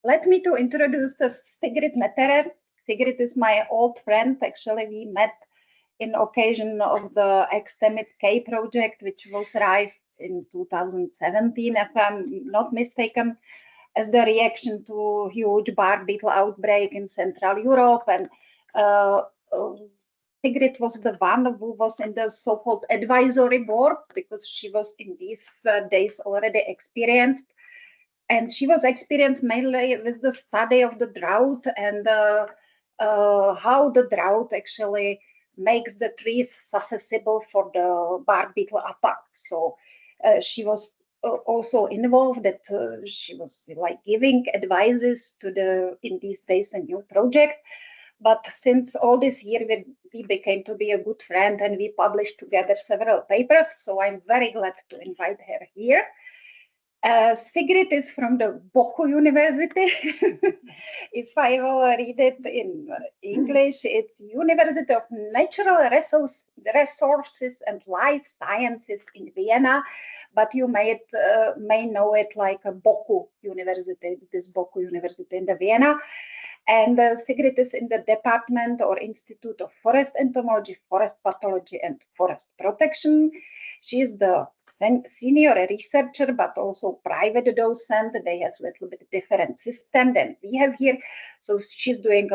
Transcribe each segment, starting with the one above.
let me to introduce the Sigrid Netherer. Sigrid is my old friend. Actually, we met in occasion of the Extended K project, which was raised in 2017, if I'm not mistaken, as the reaction to huge bark beetle outbreak in Central Europe. And Sigrid was the one who was in the so-called advisory board, because she was in these days already experienced. And she was experienced mainly with the study of the drought and how the drought actually makes the trees susceptible for the bark beetle attack. So she was also involved that she was like giving advices to the, in these days, a new project. But since all this year, we became to be a good friend and we published together several papers. So I'm very glad to invite her here. Sigrid is from the BOKU University. If I will read it in English, it's University of Natural Resources and Life Sciences in Vienna, but you may know it like a BOKU University, this BOKU University in the Vienna. And Sigrid is in the Department or Institute of Forest Entomology, Forest Pathology, and Forest Protection. She is the senior researcher, but also private docent. They have a little bit different system than we have here. So she's doing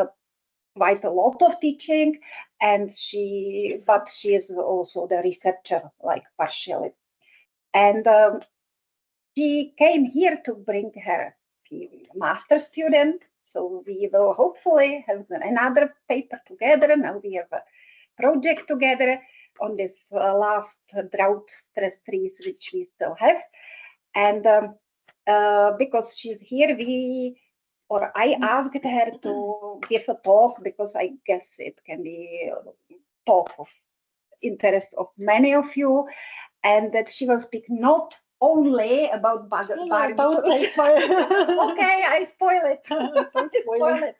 quite a lot of teaching, and but she is also the researcher, like partially. And she came here to bring her master student. So we will hopefully have another paper together. Now we have a project together on this last drought stress trees, which we still have. And because she's here, I asked her to give a talk, because I guess it can be a talk of interest of many of you, and that she will speak not only about bug. Okay, I spoil it. Don't spoil it.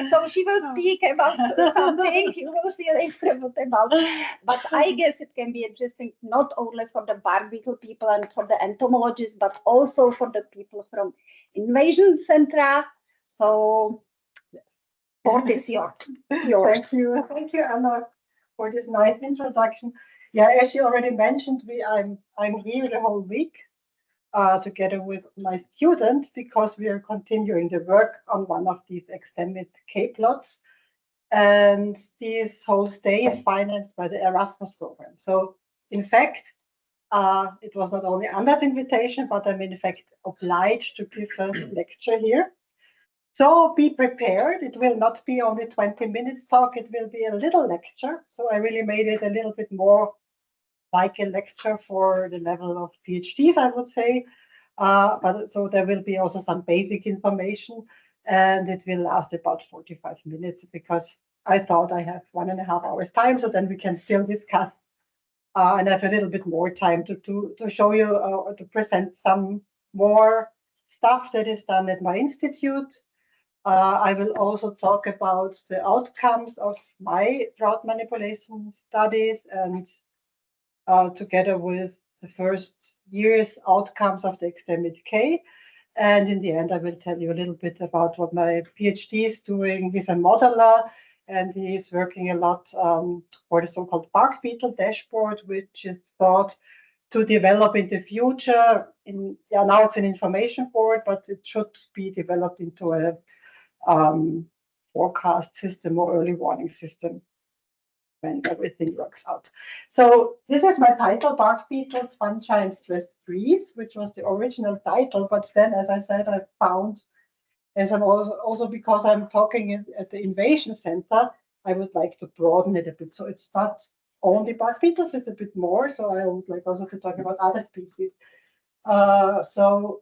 So she will speak about something you will see later about. But I guess it can be interesting not only for the bark beetle people and for the entomologists, but also for the people from invasion centra. So, board is yours. Thank you, Anna, for this nice introduction. Yeah, as you already mentioned, I'm here the whole week. Together with my student, because we are continuing the work on one of these extended K plots. And this whole stay is financed by the Erasmus program. So in fact, it was not only Anna's invitation, but I'm in fact obliged to give a lecture here. So be prepared. It will not be only 20 minutes talk, it will be a little lecture. So I really made it a little bit more like a lecture for the level of PhDs, I would say. But so there will be also some basic information, and it will last about 45 minutes, because I thought I have 1.5 hours time, so then we can still discuss and have a little bit more time to show you or to present some more stuff that is done at my institute. I will also talk about the outcomes of my drought manipulation studies, and together with the first year's outcomes of the extended K. And in the end, I will tell you a little bit about what my PhD is doing. He's a modeler, and he's working a lot for the so-called bark beetle dashboard, which is thought to develop in the future. Now it's an information board, but it should be developed into a forecast system or early warning system when everything works out. So this is my title, Bark Beetles, Fungi and Stressed Trees, which was the original title. But then, as I said, I found, as I'm also because I'm talking at the Invasion Center, I would like to broaden it a bit. So it's not only bark beetles, it's a bit more. So I would like also to talk about other species. So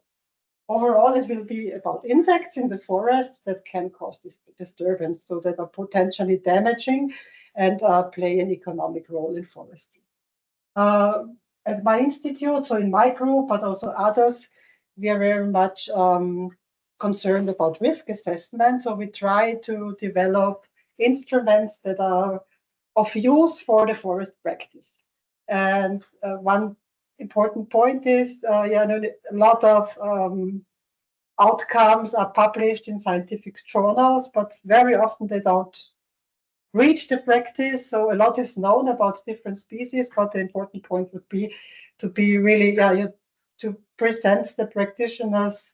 overall, it will be about insects in the forest that can cause this disturbance, so that are potentially damaging and play an economic role in forestry. At my institute, so in my group, but also others, we are very much concerned about risk assessment. So we try to develop instruments that are of use for the forest practice. And one important point is, a lot of outcomes are published in scientific journals, but very often they don't reach the practice. So a lot is known about different species, but the important point would be to be really, to present the practitioners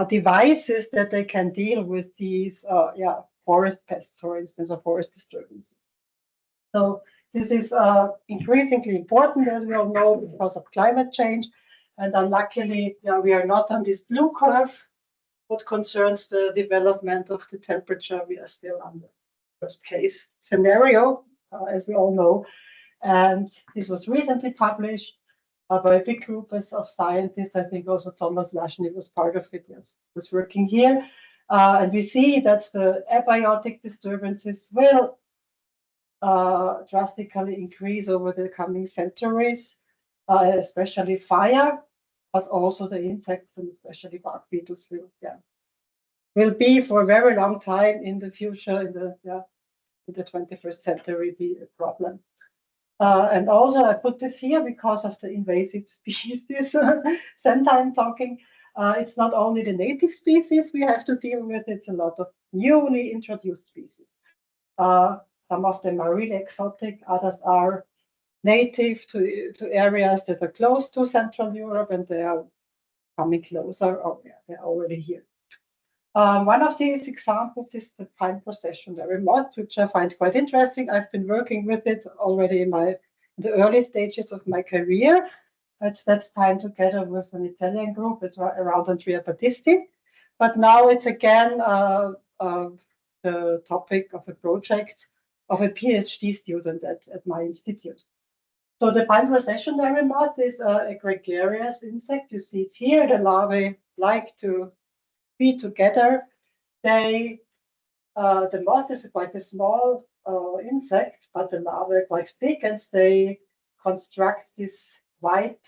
devices that they can deal with these, forest pests, for instance, or forest disturbances. So this is increasingly important, as we all know, because of climate change. And unluckily, we are not on this blue curve. What concerns the development of the temperature, we are still under worst case scenario, as we all know. And this was recently published by a big group of scientists. I think also Thomas Laschny was part of it, yes, was working here. And we see that the abiotic disturbances will drastically increase over the coming centuries, especially fire, but also the insects and especially bark beetles will be for a very long time in the future, in the 21st century, be a problem. And also I put this here because of the invasive species. Sometimes talking, it's not only the native species we have to deal with, it's a lot of newly introduced species. Some of them are really exotic, others are native to areas that are close to Central Europe, and they are coming closer, or they're already here. One of these examples is the pine processionary moth, which I find quite interesting. I've been working with it already in the early stages of my career. At that time, together with an Italian group around Andrea Battisti. But now it's again the topic of a project of a PhD student at my institute. So the pine processionary moth is a gregarious insect. You see it here. The larvae like to be together. The moth is quite a small insect, but the larvae are quite big, and they construct this white,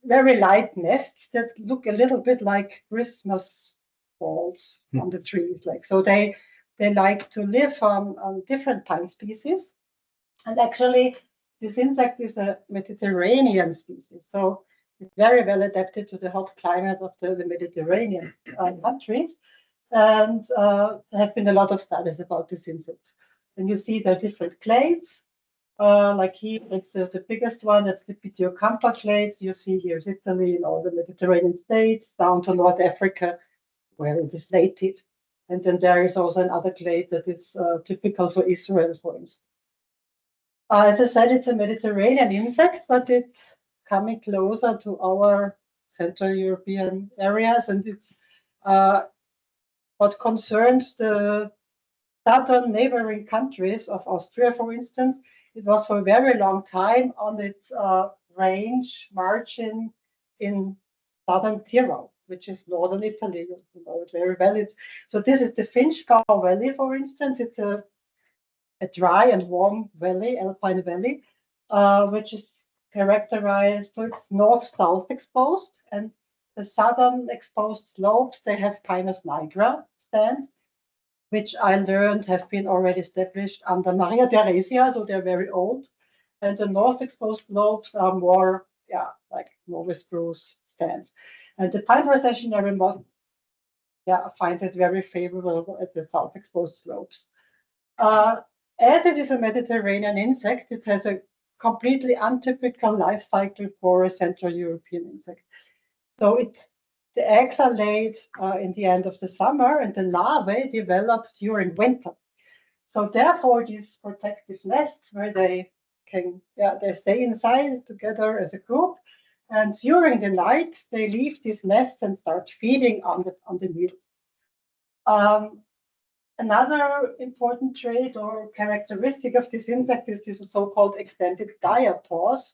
very light nests that look a little bit like Christmas balls on the trees. So they like to live on different pine species. And actually, this insect is a Mediterranean species. So it's very well adapted to the hot climate of the Mediterranean countries. And there have been a lot of studies about this insect. And you see the different clades. Like here, it's the biggest one. That's the Pitiocampa clades. You see here's Italy and all the Mediterranean states, down to North Africa, where it is native. And then there is also another clade that is typical for Israel, for instance. As I said, it's a Mediterranean insect, but it's coming closer to our Central European areas, and it's what concerns the southern neighboring countries of Austria, for instance. It was for a very long time on its range margin in southern Tyrol, which is northern Italy. You know it very well. So this is the Finchgau Valley, for instance. It's a dry and warm valley, alpine valley, which is characterized, so it's north-south exposed, and the southern exposed slopes, they have Pinus nigra stands, which I learned have been already established under Maria Theresia, so they're very old. And the north exposed slopes are more, like Norway spruce stands. And the pine processionary moth, finds it very favorable at the south exposed slopes. As it is a Mediterranean insect, it has a completely untypical life cycle for a Central European insect. So the eggs are laid in the end of the summer, and the larvae develop during winter. So therefore, these protective nests where they can, they stay inside together as a group, and during the night they leave these nests and start feeding on the meal. Another important trait or characteristic of this insect is this so-called extended diapause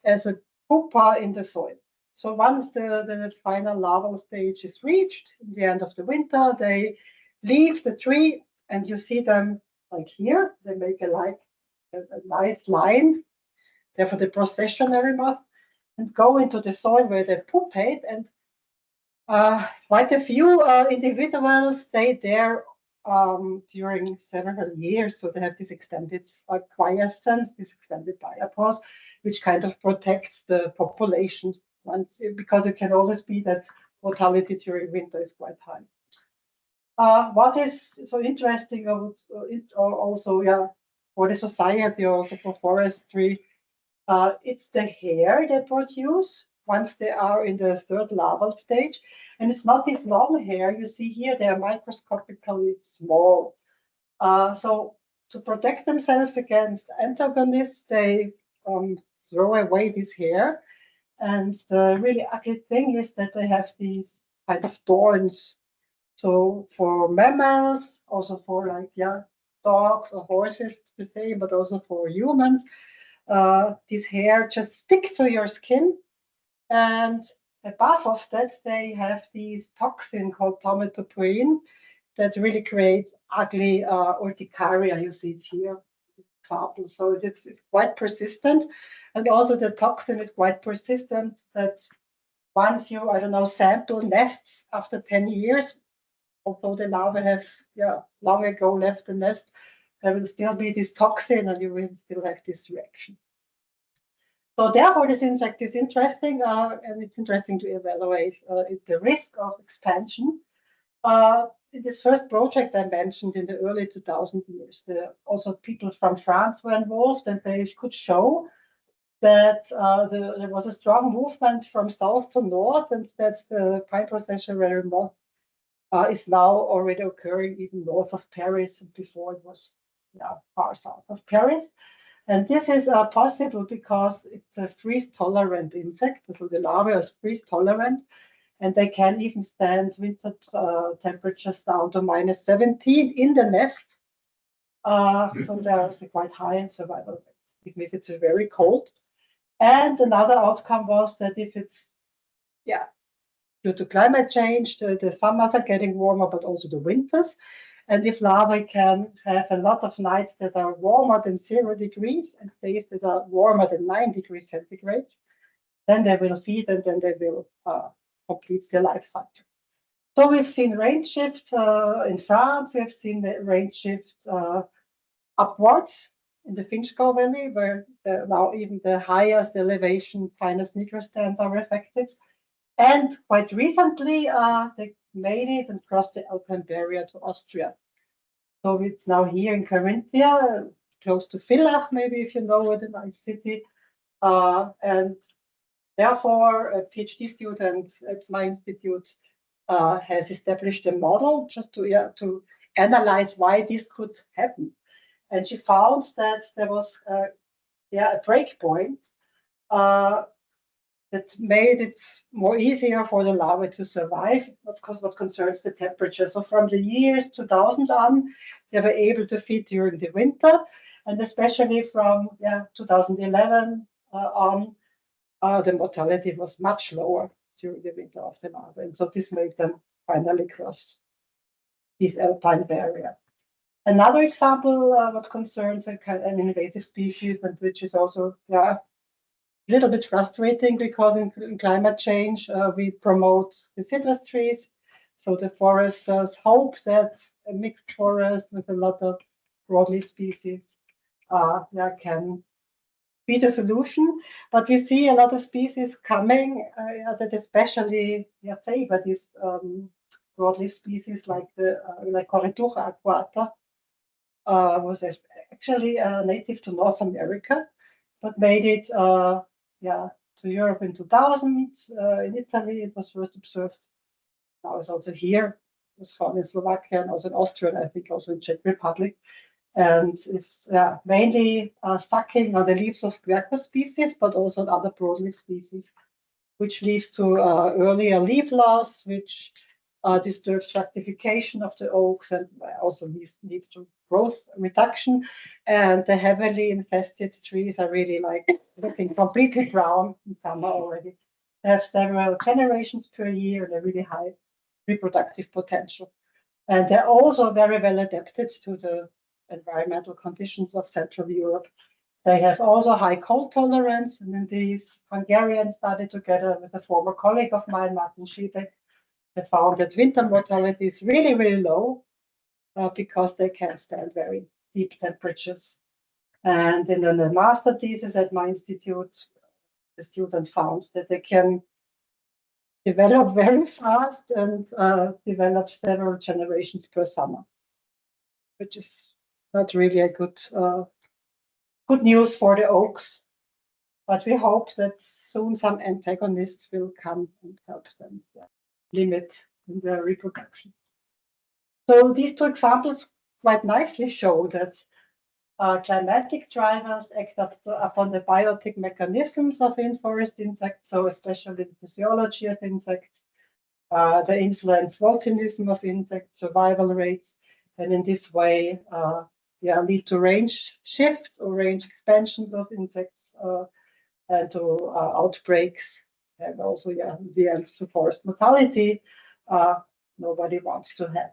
as a pupa in the soil. So once the final larval stage is reached, in the end of the winter, they leave the tree, and you see them like here. They make a nice line, therefore the processionary moth, and go into the soil where they pupate. And quite a few individuals stay there during several years, so they have this extended quiescence, this extended diapause, which kind of protects the population because it can always be that mortality during winter is quite high. What is so interesting also, yeah, for the society, also for forestry, it's the hair they produce once they are in the third larval stage. And it's not this long hair you see here, they are microscopically small. So to protect themselves against antagonists, they throw away this hair. And the really ugly thing is that they have these kind of thorns. So for mammals, also for like, yeah, dogs or horses, it's the same, but also for humans, this hair just stick to your skin. And above of that, they have these toxin called tomatoprene that really creates ugly urticaria. You see it here, example. So it's quite persistent. And also the toxin is quite persistent that once you, I don't know, sample nests after 10 years, although the larvae have long ago left the nest, there will still be this toxin and you will still have this reaction. So therefore, this insect is interesting, and it's interesting to evaluate the risk of expansion. In this first project I mentioned in the early 2000 years, also people from France were involved, and they could show that there was a strong movement from south to north, and that the pine processionary moth is now already occurring even north of Paris, and before it was far south of Paris. And this is possible because it's a freeze-tolerant insect. So the larvae are freeze-tolerant, and they can even stand winter temperatures down to -17 in the nest. So there's a quite high survival rate, even if it's very cold. And another outcome was that if it's, due to climate change, the summers are getting warmer, but also the winters. And if larvae can have a lot of nights that are warmer than 0 degrees and days that are warmer than 9 degrees centigrade, then they will feed and then they will complete their life cycle. So we've seen range shifts in France. We have seen the range shifts upwards in the Finchgau Valley, where now even the highest elevation Pinus niger stands are affected. And quite recently, they made it and crossed the Alpine barrier to Austria. So it's now here in Carinthia, close to Villach, maybe if you know it, a nice city. And therefore, a PhD student at my institute has established a model just to analyze why this could happen. And she found that there was a break point that made it more easier for the larvae to survive, what concerns the temperature. So from the years 2000 on, they were able to feed during the winter, and especially from 2011 on, the mortality was much lower during the winter of the larvae. And so this made them finally cross this alpine barrier. Another example what concerns an invasive species, and which is also a little bit frustrating because in climate change, we promote deciduous trees. So the foresters hope that a mixed forest with a lot of broadleaf species can be the solution. But we see a lot of species coming that especially favor these broadleaf species like like Corythucha aquata, was actually native to North America, but made it to Europe in 2000. In Italy, it was first observed. Now it's also here. It was found in Slovakia and also in Austria, and I think also in Czech Republic. And it's mainly sucking on the leaves of Quercus species, but also on other broadleaf species, which leads to earlier leaf loss, which disturbs fructification of the oaks and also leads to growth reduction. And the heavily infested trees are really like looking completely brown in summer already. They have several generations per year and a really high reproductive potential. And they're also very well adapted to the environmental conditions of Central Europe. They have also high cold tolerance. And in these Hungarian study together with a former colleague of mine, Martin Schiebek, they found that winter mortality is really, really low because they can stand very deep temperatures. And in the master thesis at my institute, the student found that they can develop very fast and develop several generations per summer, which is not really a good news for the oaks. But we hope that soon some antagonists will come and help them limit their reproduction. So these two examples quite nicely show that climatic drivers act upon the biotic mechanisms of in-forest insects, so especially the physiology of insects, the influence volatilism of insect survival rates, and in this way, lead to range shifts or range expansions of insects and to outbreaks, and also the ends to forest mortality nobody wants to have.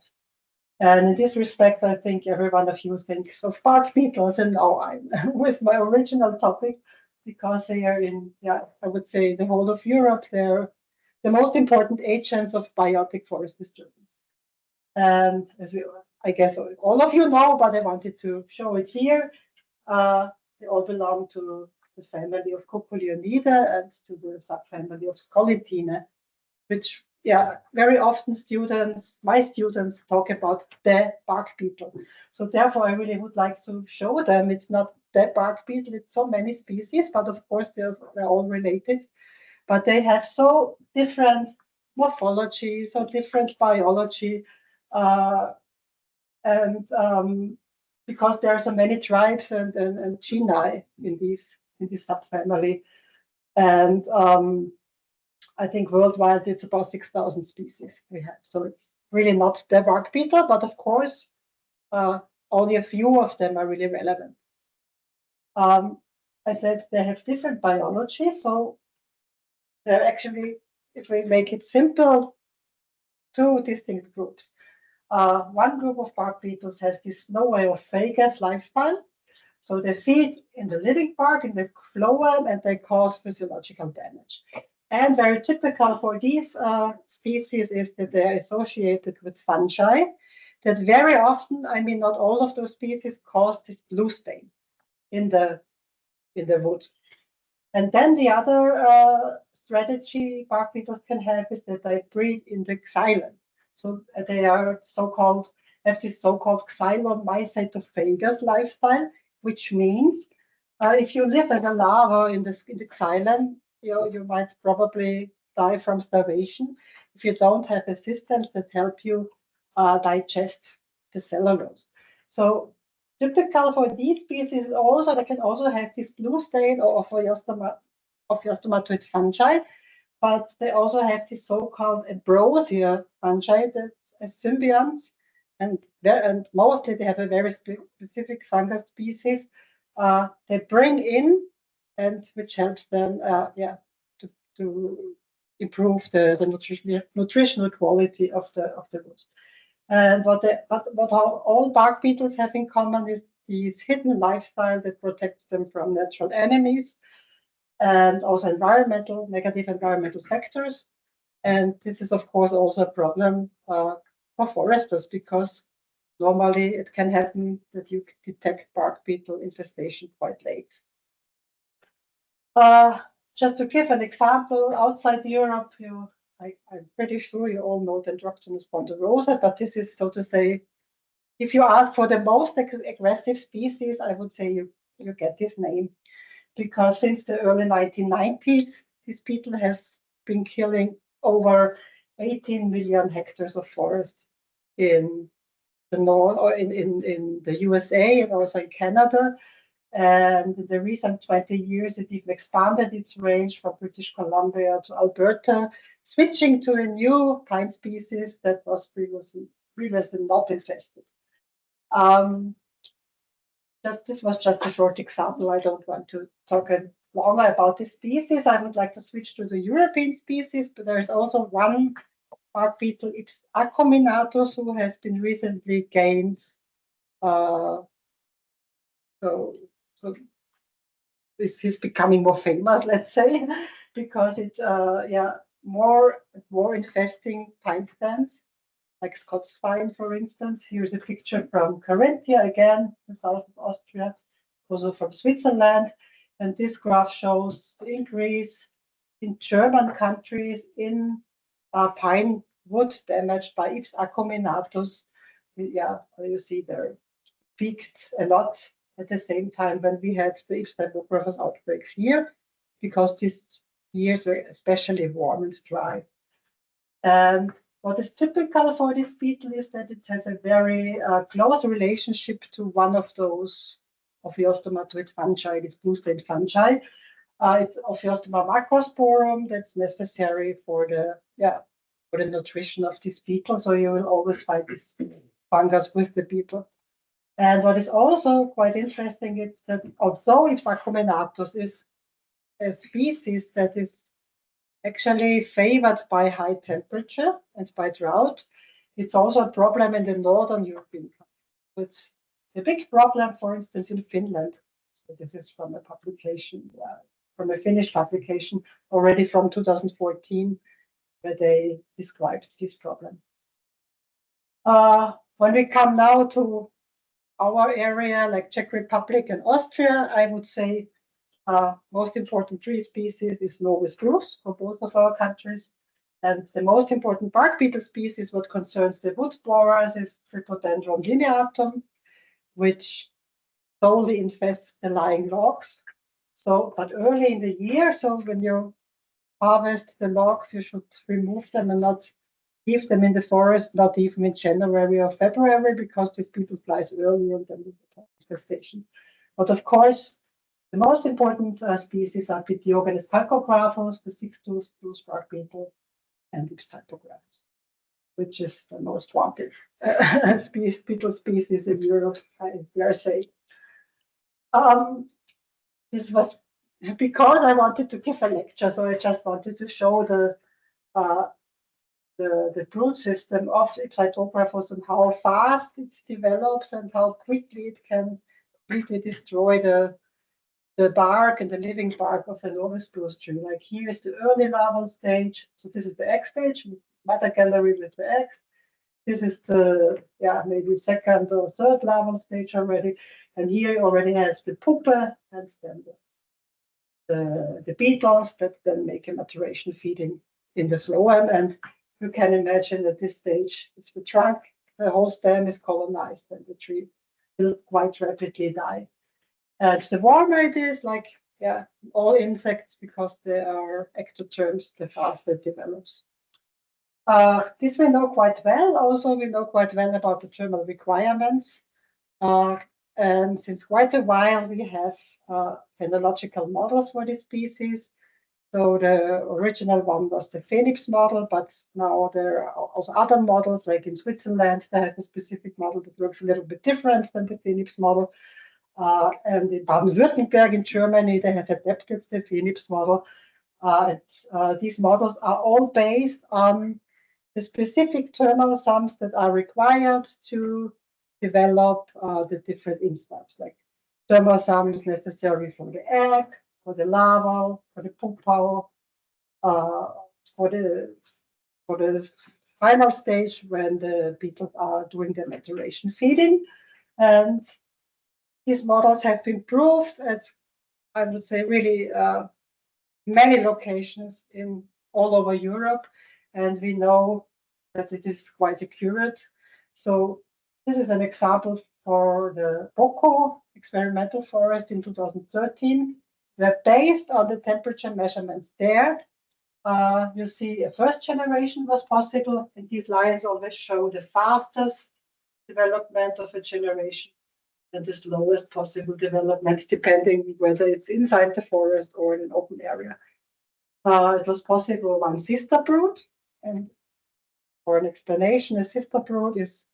And in this respect, I think every one of you thinks of bark beetles, and now I'm with my original topic, because they are in, I would say, the whole of Europe, they're the most important agents of biotic forest disturbance. And as I guess all of you know, but I wanted to show it here. They all belong to the family of Cuculionidae and to the subfamily of Scolytinae, which very often my students talk about the bark beetle. So therefore, I really would like to show them it's not the bark beetle, it's so many species, but of course they're all related. But they have so different morphology, so different biology, and because there are so many tribes and genii in this subfamily, and I think worldwide it's about 6,000 species we have. So it's really not the bark beetle, but of course, only a few of them are really relevant. I said they have different biology, so they're actually, if we make it simple, two distinct groups. One group of bark beetles has this phloeophagus lifestyle. So they feed in the living bark, in the phloem, and they cause physiological damage. And very typical for these species is that they're associated with fungi that very often, I mean, not all of those species, cause this blue stain in the wood. And then the other strategy bark beetles can have is that they breed in the xylem. So they are have this so-called xylomycetophagus lifestyle, which means if you live as a larva in the xylem, you might probably die from starvation if you don't have a systems that help you digest the cellulose. So typical for these species also, they can also have this blue stain of ophiostomatid fungi, but they also have this so-called ambrosia fungi, that's symbionts, and mostly they have a very specific fungus species they bring in, and which helps them to improve the nutritional quality of the wood. And what all bark beetles have in common is this hidden lifestyle that protects them from natural enemies and also negative environmental factors. And this is, of course, also a problem for foresters, because normally it can happen that you detect bark beetle infestation quite late. Just to give an example, outside Europe, I'm pretty sure you all know Dendroctonus ponderosa, but this is, so to say, if you ask for the most aggressive species, I would say you get this name, because since the early 1990s, this beetle has been killing over 18 million hectares of forest in the north, or in the USA and also in Canada. And in the recent 20 years, it even expanded its range from British Columbia to Alberta, switching to a new pine species that was previously not infested. This was just a short example. I don't want to talk longer about this species. I would like to switch to the European species, but there is also one bark beetle, Ips acuminatus, who has been recently gained. So this is becoming more famous, let's say, because it's more infesting pine stands, like Scots pine, for instance. Here's a picture from Carinthia, again, the south of Austria, also from Switzerland. And this graph shows the increase in German countries in pine wood damaged by Ips acuminatus. Yeah, you see they're peaked a lot at the same time when we had the Ips typographus outbreaks here, because these years were especially warm and dry. And what is typical for this beetle is that it has a very close relationship to one of those ophiostomatoid fungi, these blue-stained fungi. It's Ophiostoma macrosporum that's necessary for the nutrition of this beetle. So you will always find this fungus with the beetle. And what is also quite interesting is that although Ips acuminatus is a species that is actually favored by high temperature and by drought, it's also a problem in the northern European countries. It's a big problem, for instance, in Finland. So this is from a publication, from a Finnish publication already from 2014, where they described this problem. When we come now to our area, like Czech Republic and Austria, I would say most important tree species is Norway spruce for both of our countries. And the most important bark beetle species, what concerns the wood borers, is Tripodendron lineatum, which solely infests the lying logs. So, but early in the year, so when you harvest the logs, you should remove them and not leave them in the forest, not even in January or February, because this beetle flies earlier than the infestation. But of course, the most important species are Diogenes typographus, the six-tooth spruce bark beetle, and Ips typographus, which is the most wanted beetle species in Europe, I dare say. This was because I wanted to give a lecture, so I just wanted to show the brood system of Ips typographus and how fast it develops and how quickly it can completely destroy the bark and the living bark of a Norway spruce tree. Like here is the early larval stage. So this is the egg stage, mother gallery with the eggs. This is the maybe second or third larval stage already. And here you already have the pupa and then the beetles that then make a maturation feeding in the phloem. And you can imagine at this stage, if the trunk, the whole stem is colonized, then the tree will quite rapidly die. And the warmer it is, like all insects, because they are ectotherms, the faster it develops. This we know quite well. Also, we know quite well about the thermal requirements. And since quite a while, we have phenological models for this species. So the original one was the Phoenix model, but now there are also other models, like in Switzerland, they have a specific model that works a little bit different than the Phoenix model. And in Baden-Württemberg in Germany, they have adapted the Phoenix model. These models are all based on the specific thermal sums that are required to develop the different instars, like thermal sums necessary for the egg, for the larval, for the pupa, for the final stage when the beetles are doing their maturation feeding. And these models have been proved at, I would say, really many locations in all over Europe, and we know that it is quite accurate. So this is an example for the BOKU experimental forest in 2013. Where based on the temperature measurements there, you see a first generation was possible, and these lines always show the fastest development of a generation and the slowest possible development, depending whether it's inside the forest or in an open area. It was possible one sister brood, and for an explanation, a sister brood is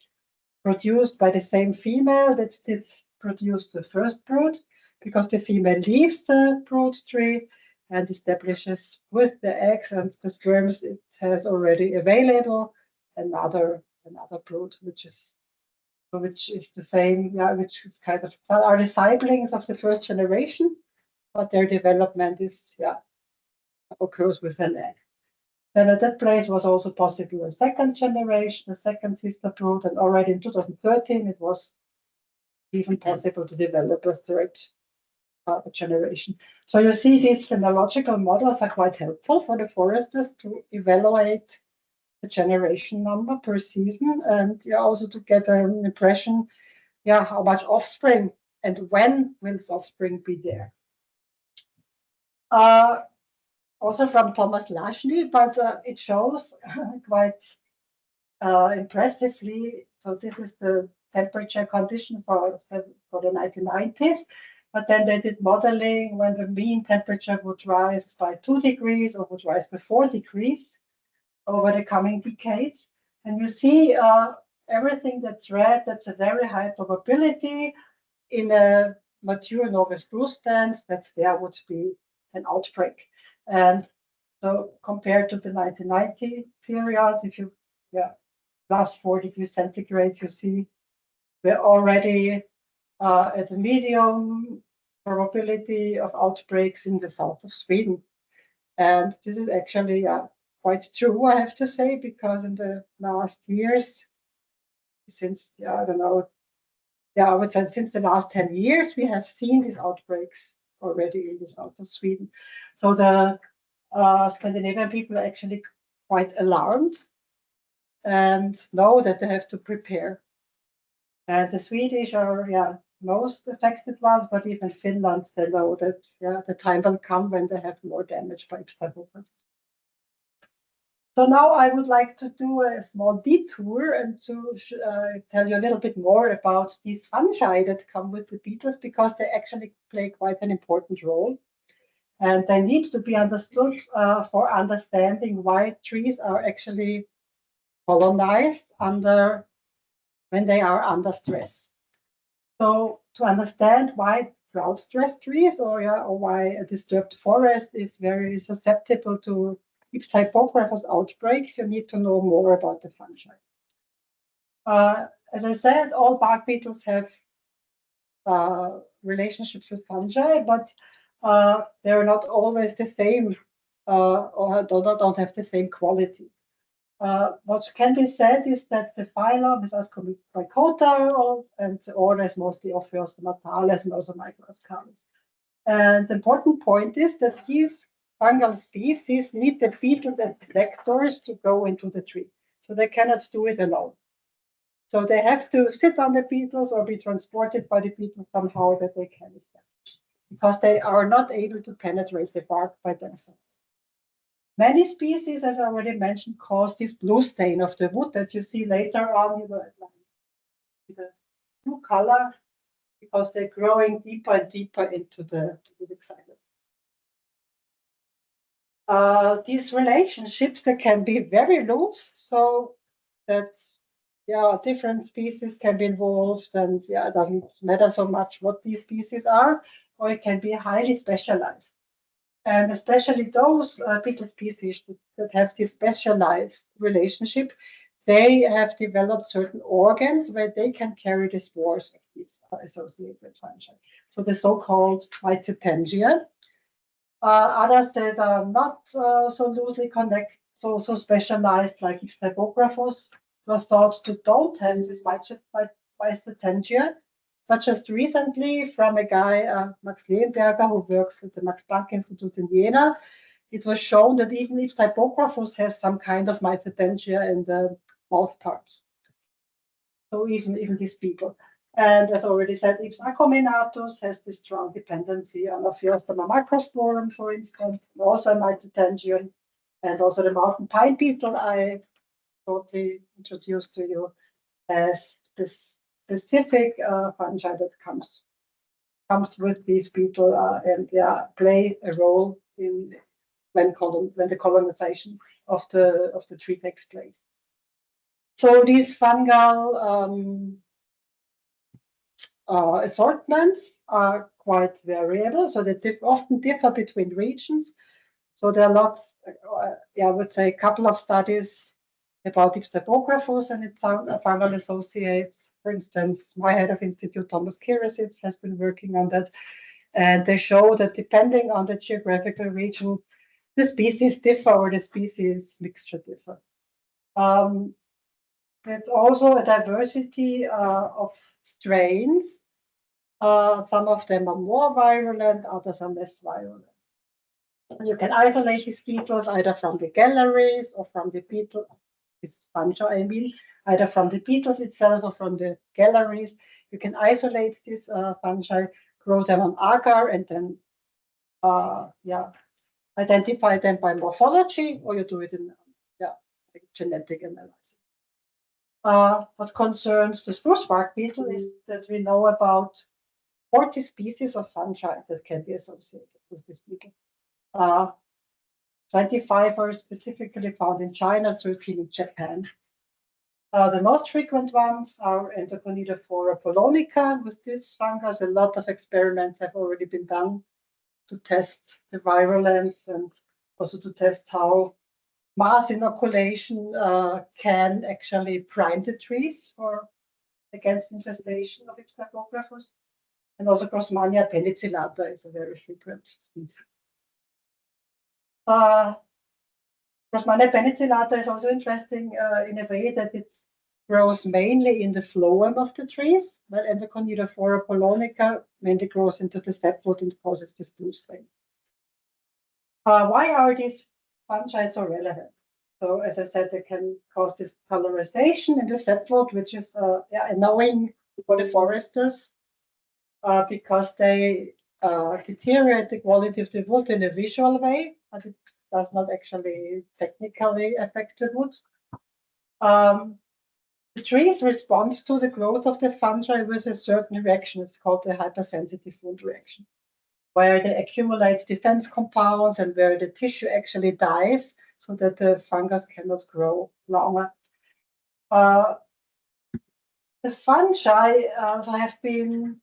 produced by the same female that did produce the first brood, because the female leaves the brood tree and establishes with the eggs and the sperms it has already available another brood, which is the same, which is kind of are the siblings of the first generation, but their development is occurs with an egg. Then at that place was also possible a second generation, a second sister brood, and already in 2013 it was even possible to develop a third generation. So you see these phenological models are quite helpful for the foresters to evaluate the generation number per season, and also to get an impression, how much offspring and when will this offspring be there. Also from Thomas Lashley, but it shows quite impressively. So this is the temperature condition for the 1990s. But then they did modeling when the mean temperature would rise by 2 degrees or would rise by 4 degrees over the coming decades. And you see everything that's red, that's a very high probability in a mature Norway spruce stand, there would be an outbreak. And so compared to the 1990 period, if you plus 4 degrees centigrade, you see we're already at a medium probability of outbreaks in the south of Sweden. And this is actually quite true, I have to say, because in the last years, since, I don't know, I would say since the last 10 years, we have seen these outbreaks already in the south of Sweden. So the Scandinavian people are actually quite alarmed and know that they have to prepare. And the Swedish are most affected ones, but even Finland, they know that the time will come when they have more damage by typographus. So now I would like to do a small detour and to tell you a little bit more about these fungi that come with the beetles, because they actually play quite an important role. And they need to be understood for understanding why trees are actually colonized when they are under stress. So to understand why drought-stressed trees or why a disturbed forest is very susceptible to typographus outbreaks, you need to know more about the fungi. As I said, all bark beetles have relationships with fungi, but they're not always the same or don't have the same quality. What can be said is that the phylum is Ascomycota, and the order is mostly Ophiostomatalis and also Microscalis. And the important point is that these fungal species need the beetles and collectors to go into the tree. So they cannot do it alone. So they have to sit on the beetles or be transported by the beetles somehow that they can establish, because they are not able to penetrate the bark by themselves. Many species, as I already mentioned, cause this blue stain of the wood that you see later on in the blue color, because they're growing deeper and deeper into the xylem. These relationships, they can be very loose, so that different species can be involved, and it doesn't matter so much what these species are, or it can be highly specialized. And especially those beetle species that have this specialized relationship, they have developed certain organs where they can carry the spores of these associated fungi. So the so-called mycetengia. Others that are not so loosely connected, so specialized, like typographus, were thought to don't have this mycetengia. But just recently, from a guy, Max Lehmberger, who works at the Max Planck Institute in Vienna, it was shown that even if typographus has some kind of mycetengia in the mouth parts. So even this beetle. And as already said, Ips acuminatus has this strong dependency on Ophiostoma macrosporum, for instance, also mycetengium, and also the mountain pine beetle I shortly introduced to you as this specific fungi that comes with these beetle and play a role in when the colonization of the tree takes place. So these fungal assortments are quite variable, so they often differ between regions. So there are lots, I would say, a couple of studies about typographus and its fungal associates. For instance, my head of institute, Thomas Kirasitz, has been working on that. And they show that depending on the geographical region, the species differ or the species mixture differ. There's also a diversity of strains. Some of them are more virulent, others are less virulent. You can isolate these beetles either from the galleries or from the beetle this fungi, I mean, either from the beetles itself or from the galleries. You can isolate these fungi, grow them on agar, and then identify them by morphology, or you do it in genetic analysis. What concerns the spruce bark beetle is that we know about 40 species of fungi that can be associated with this beetle. 25 are specifically found in China, 13 in Japan. The most frequent ones are Endoconidophora polonica. With this fungus, a lot of experiments have already been done to test the virulence and also to test how mass inoculation can actually prime the trees against infestation of typographus. And also Grossmannia penicillata is a very frequent species. Grossmannia penicillata is also interesting in a way that it grows mainly in the phloem of the trees, while Endoconidophora polonica mainly grows into the sapwood and causes the spruce thing. Why are these fungi so relevant? So, as I said, they can cause discolorization in the sapwood, which is annoying for the foresters because they deteriorate the quality of the wood in a visual way, but it does not actually technically affect the wood. The trees respond to the growth of the fungi with a certain reaction. It's called the hypersensitive wound reaction, where they accumulate defense compounds and where the tissue actually dies so that the fungus cannot grow longer. The fungi have been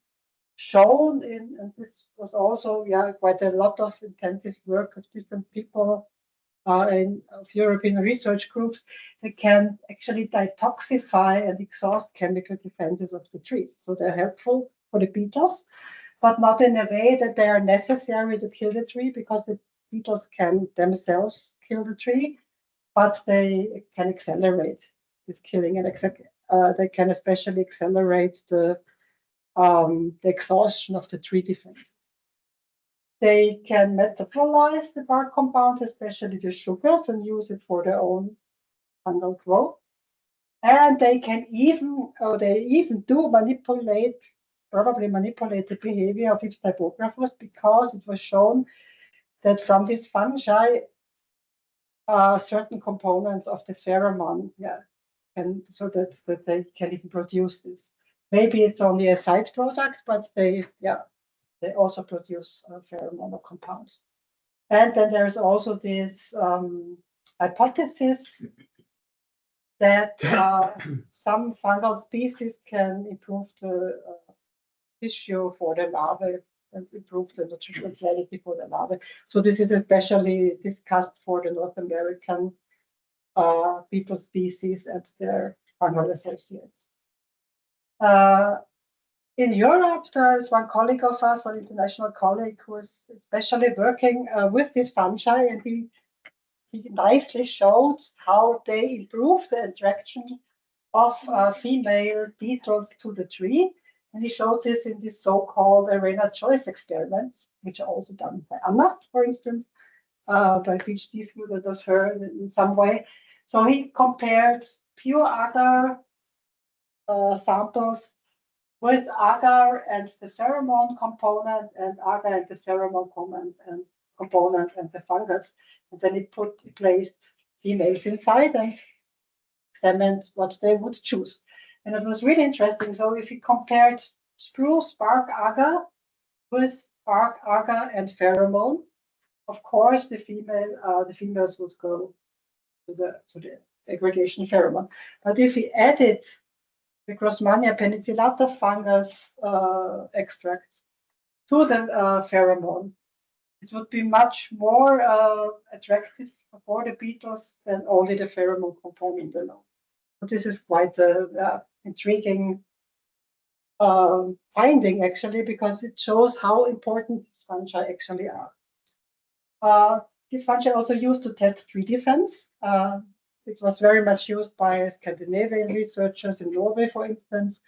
shown in, and this was also quite a lot of intensive work of different people of European research groups, they can actually detoxify and exhaust chemical defenses of the trees. So they're helpful for the beetles, but not in a way that they are necessary to kill the tree, because the beetles can themselves kill the tree, but they can accelerate this killing, and they can especially accelerate the exhaustion of the tree defenses. They can metabolize the bark compounds, especially the sugars, and use it for their own fungal growth. And they can even probably manipulate the behavior of its typographus, because it was shown that from these fungi, certain components of the pheromone, and so that they can even produce this. Maybe it's only a side product, but they also produce pheromone compounds. And then there's also this hypothesis that some fungal species can improve the tissue for the larvae and improve the nutritional quality for the larvae. So this is especially discussed for the North American beetle species and their fungal associates. In Europe, there is one colleague of us, one international colleague, who is especially working with these fungi, and he nicely showed how they improve the attraction of female beetles to the tree. And he showed this in this so-called arena choice experiments, which are also done by Anna, for instance, by a PhD student of her in some way. So he compared pure agar samples with agar and the pheromone component, and agar and the pheromone component and the fungus. And then he placed females inside and examined what they would choose. And it was really interesting. So if you compared spruce bark agar with bark agar and pheromone, of course the females would go to the aggregation pheromone. But if we added the Grossmannia penicillata fungus extracts to the pheromone, it would be much more attractive for the beetles than only the pheromone component alone. But this is quite an intriguing finding, actually, because it shows how important these fungi actually are. These fungi are also used to test tree defense. It was very much used by Scandinavian researchers in Norway, for instance,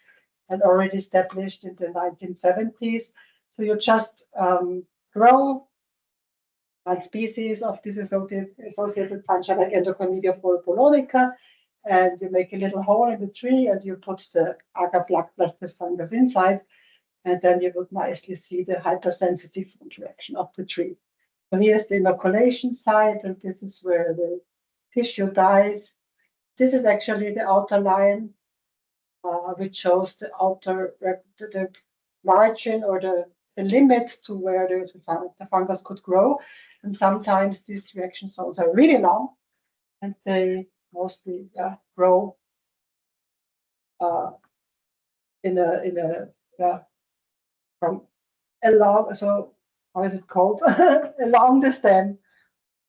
and already established in the 1970s. So you just grow one species of this associated fungi like Endoconidophora polonica, and you make a little hole in the tree and you put the agar black-blasted fungus inside, and then you would nicely see the hypersensitive wound reaction of the tree. So here's the inoculation site, and this is where the tissue dies. This is actually the outer line, which shows the outer, the margin or the limit to where the fungus could grow. And sometimes these reaction zones are really long, and they mostly grow from along. So how is it called? Along the stem.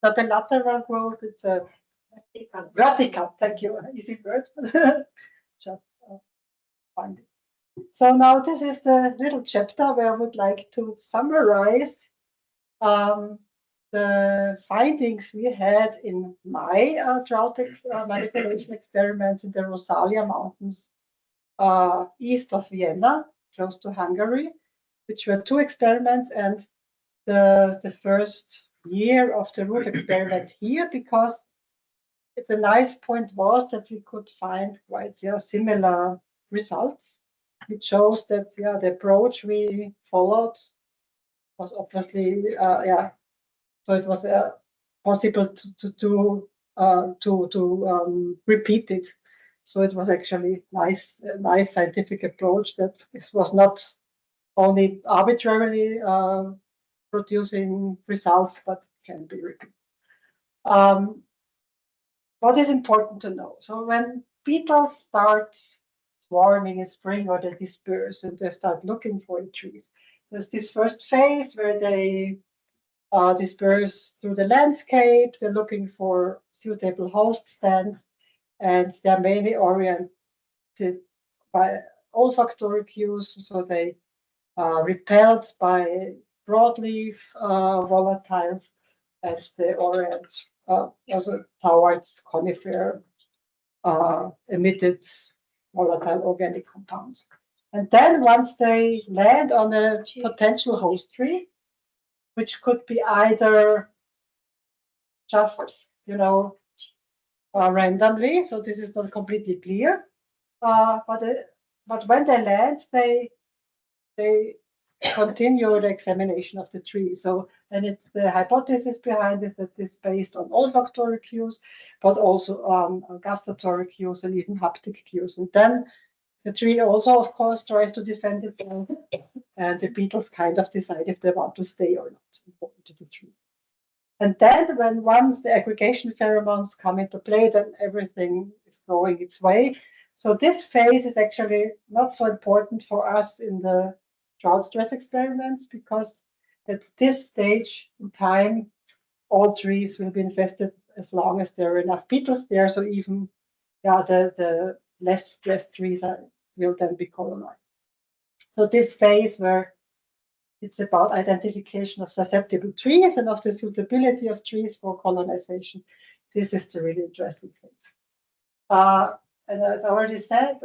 Not the lateral growth. It's a vertical. Thank you. Easy word. Just find it. So now this is the little chapter where I would like to summarize the findings we had in my drought manipulation experiments in the Rosalia Mountains east of Vienna, close to Hungary, which were 2 experiments, and the first year of the root experiment here, because the nice point was that we could find quite similar results. It shows that the approach we followed was obviously so it was possible to repeat it. So it was actually a nice scientific approach that this was not only arbitrarily producing results, but can be repeated. What is important to know? So when beetles start swarming in spring, or they disperse and they start looking for trees, there's this first phase where they disperse through the landscape. They're looking for suitable host stands, and they're mainly oriented by olfactory cues. So they are repelled by broadleaf volatiles as they orient also towards conifer emitted volatile organic compounds. And then once they land on a potential host tree, which could be either just, randomly, so this is not completely clear, but when they land, they continue the examination of the tree. So, and it's the hypothesis behind this that is based on olfactory cues, but also on gustatory cues and even haptic cues. And then the tree also, of course, tries to defend itself, and the beetles kind of decide if they want to stay or not to the tree. And then once the aggregation pheromones come into play, then everything is going its way. So this phase is actually not so important for us in the drought stress experiments, because at this stage in time, all trees will be infested as long as there are enough beetles there. So even the less stressed trees will then be colonized. So this phase where it's about identification of susceptible trees and of the suitability of trees for colonization, this is the really interesting phase. And as I already said,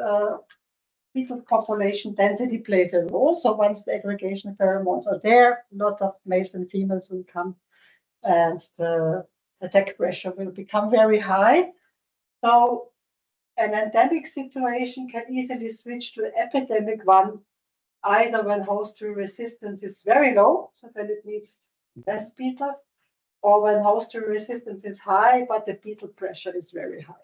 beetle population density plays a role. So once the aggregation pheromones are there, lots of males and females will come, and the attack pressure will become very high. So an endemic situation can easily switch to an epidemic one, either when host tree resistance is very low, so then it needs less beetles, or when host tree resistance is high, but the beetle pressure is very high.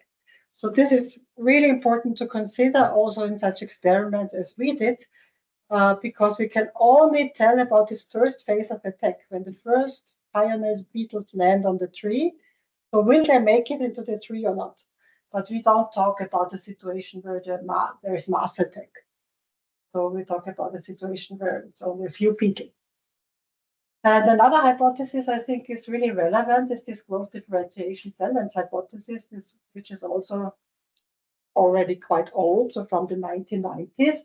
So this is really important to consider also in such experiments as we did, because we can only tell about this first phase of attack, when the first pioneer beetles land on the tree. So will they make it into the tree or not? But we don't talk about the situation where there is mass attack. So we talk about a situation where it's only a few beetles. And another hypothesis I think is really relevant is this close differentiation balance hypothesis, which is also already quite old, so from the 1990s.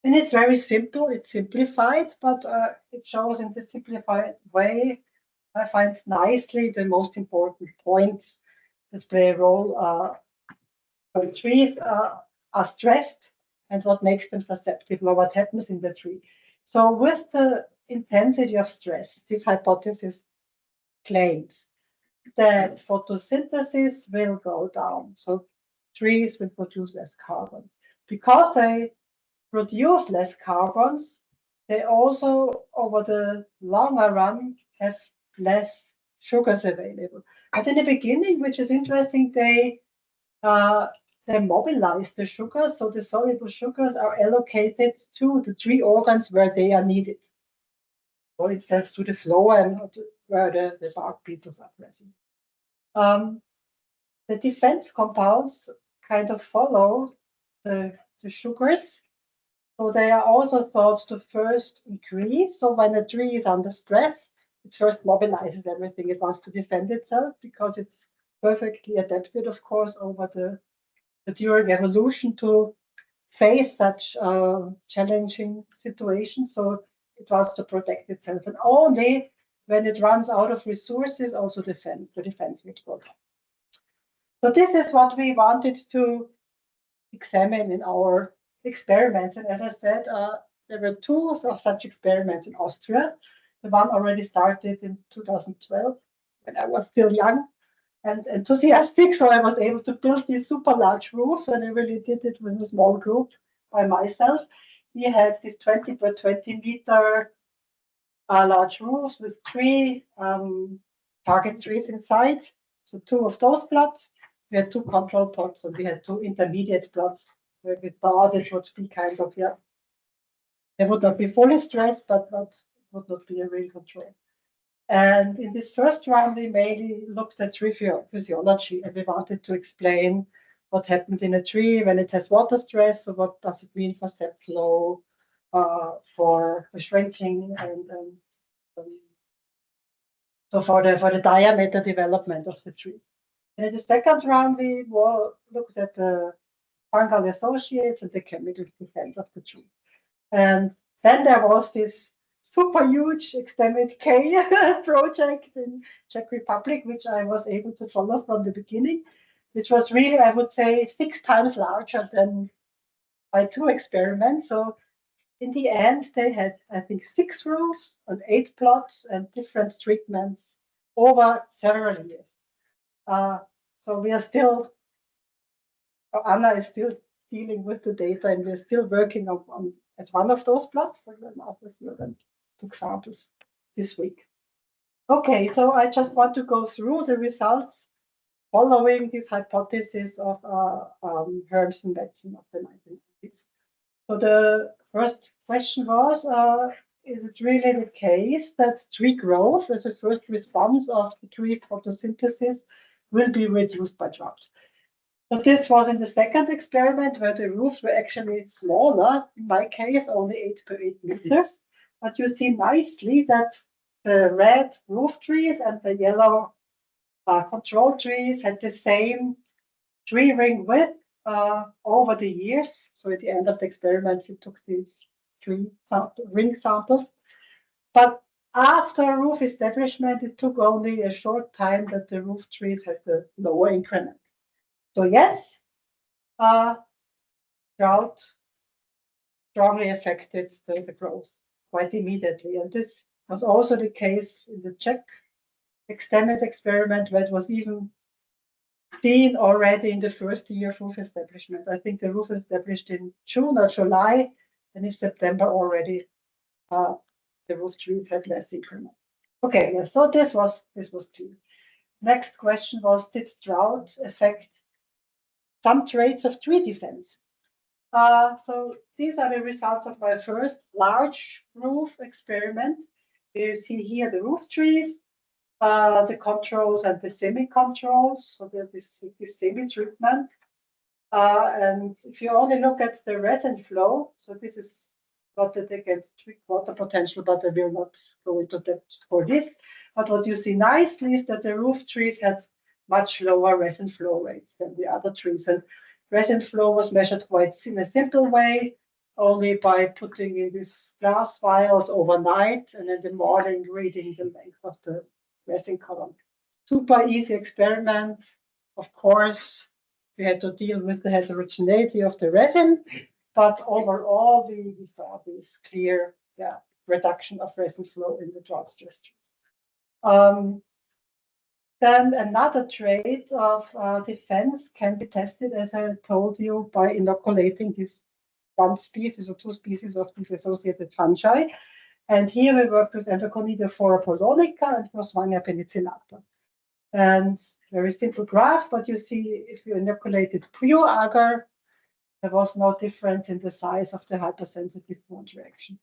And it's very simple, it's simplified, but it shows in the simplified way, I find nicely the most important points that play a role when trees are stressed and what makes them susceptible or what happens in the tree. So with the intensity of stress, this hypothesis claims that photosynthesis will go down. So trees will produce less carbon. Because they produce less carbons, they also, over the longer run, have less sugars available. But in the beginning, which is interesting, they mobilize the sugars, so the soluble sugars are allocated to the tree organs where they are needed. For instance, to the floor and where the bark beetles are present. The defense compounds kind of follow the sugars. So they are also thought to first increase. So when a tree is under stress, it first mobilizes everything it wants to defend itself, because it's perfectly adapted, of course, over the during evolution to face such challenging situations. So it wants to protect itself, and only when it runs out of resources, also the defense will go down. So this is what we wanted to examine in our experiments. And as I said, there were two of such experiments in Austria. The one already started in 2012 when I was still young and enthusiastic. So I was able to build these super large roofs, and I really did it with a small group by myself. We had these 20 by 20 meter large roofs with three target trees inside. So two of those plots. We had two control plots, and we had two intermediate plots where we thought it would be kind of, they would not be fully stressed, but would not be a real control. And in this first round, we mainly looked at tree physiology, and we wanted to explain what happened in a tree when it has water stress. So what does it mean for sap flow, for shrinking, and so for the diameter development of the tree. And in the second round, we looked at the fungal associates and the chemical defense of the tree. And then there was this super huge extended K project in Czech Republic, which I was able to follow from the beginning, which was really, I would say, 6 times larger than my 2 experiments. So in the end, they had, I think, 6 roofs and 8 plots and different treatments over several years. So we are still, Anna is still dealing with the data, and we're still working on at one of those plots. So then took samples this week. Okay, so I just want to go through the results following this hypothesis of Herms and Watson of the 1990s. So the first question was, is it really the case that tree growth as a first response of the tree photosynthesis will be reduced by drought? But this was in the second experiment where the roofs were actually smaller, in my case, only 8 by 8 meters. But you see nicely that the red roof trees and the yellow control trees had the same tree ring width over the years. So at the end of the experiment, we took these ring samples. But after roof establishment, it took only a short time that the roof trees had the lower increment. So yes, drought strongly affected the growth quite immediately. And this was also the case in the Czech extended experiment, where it was even seen already in the first year of roof establishment. I think the roof established in June or July, and in September already the roof trees had less increment. Okay, yeah, so this was clear. Next question was, did drought affect some traits of tree defense? So these are the results of my first large roof experiment. You see here the roof trees, the controls and the semi-controls, so this semi-treatment. And if you only look at the resin flow, so this is plotted against water potential, but I will not go into that for this. But what you see nicely is that the roof trees had much lower resin flow rates than the other trees. And resin flow was measured quite in a simple way, only by putting in these glass vials overnight and in the morning reading the length of the resin column. Super easy experiment. Of course, we had to deal with the heterogeneity of the resin, but overall we saw this clear reduction of resin flow in the drought stress trees. Then another trait of defense can be tested, as I told you, by inoculating this one species or two species of these associated fungi. And here we work with Endoconidia polonica and Rosmania penicillata. And very simple graph, but you see if you inoculated pure agar, there was no difference in the size of the hypersensitive wound reaction.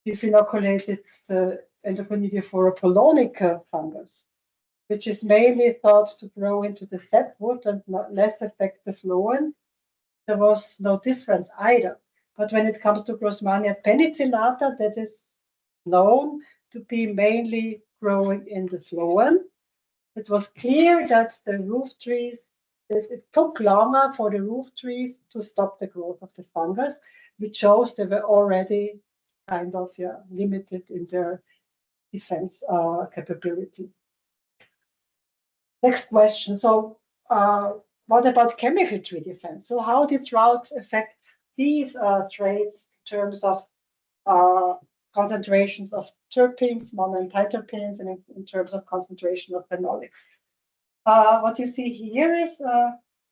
If you inoculated the Endoconidia polonica fungus, which is mainly thought to grow into the sapwood and not less affect the phloem, there was no difference either. But when it comes to Grossmania penicillata, that is known to be mainly growing in the phloem. It was clear that the roof trees, it took longer for the roof trees to stop the growth of the fungus, which shows they were already kind of limited in their defense capability. Next question. So what about chemical tree defense? So how did drought affect these traits in terms of concentrations of terpenes, mono and diterpenes, and in terms of concentration of phenolics? What you see here is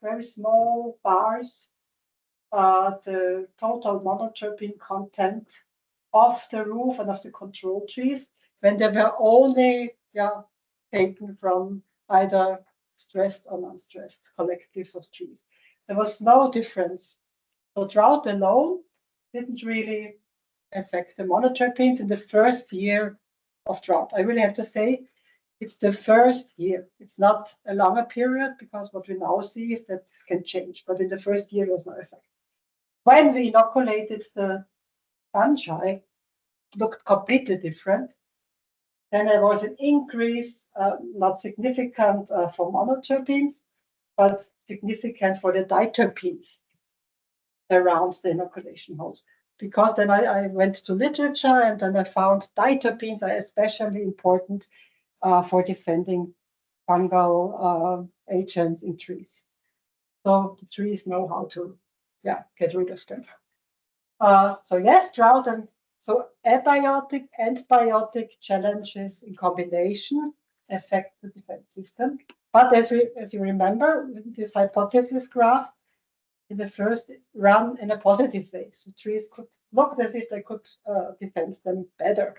very small bars, the total monoterpene content of the roof and of the control trees when they were only taken from either stressed or non-stressed collectives of trees. There was no difference. So drought alone didn't really affect the monoterpenes in the first year of drought. I really have to say it's the first year. It's not a longer period because what we now see is that this can change. But in the first year, there was no effect. When we inoculated the fungi, it looked completely different. Then there was an increase, not significant for monoterpenes, but significant for the diterpenes around the inoculation holes. Because then I went to literature and then I found diterpenes are especially important for defending fungal agents in trees. So the trees know how to get rid of them. So yes, drought and so abiotic and biotic challenges in combination affect the defense system. But as you remember, this hypothesis graph in the first run in a positive way. So trees could look as if they could defend them better.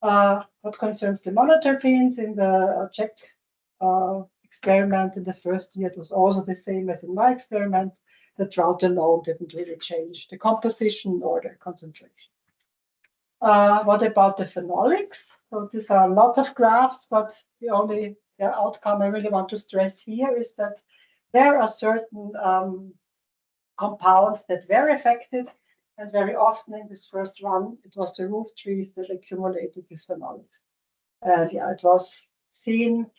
What concerns the monoterpenes in the Czech experiment in the first year, it was also the same as in my experiment. The drought alone didn't really change the composition or the concentration. What about the phenolics? So these are lots of graphs, but the only outcome I really want to stress here is that there are certain compounds that were affected, and very often in this first run, it was the roof trees that accumulated these phenolics. It was seen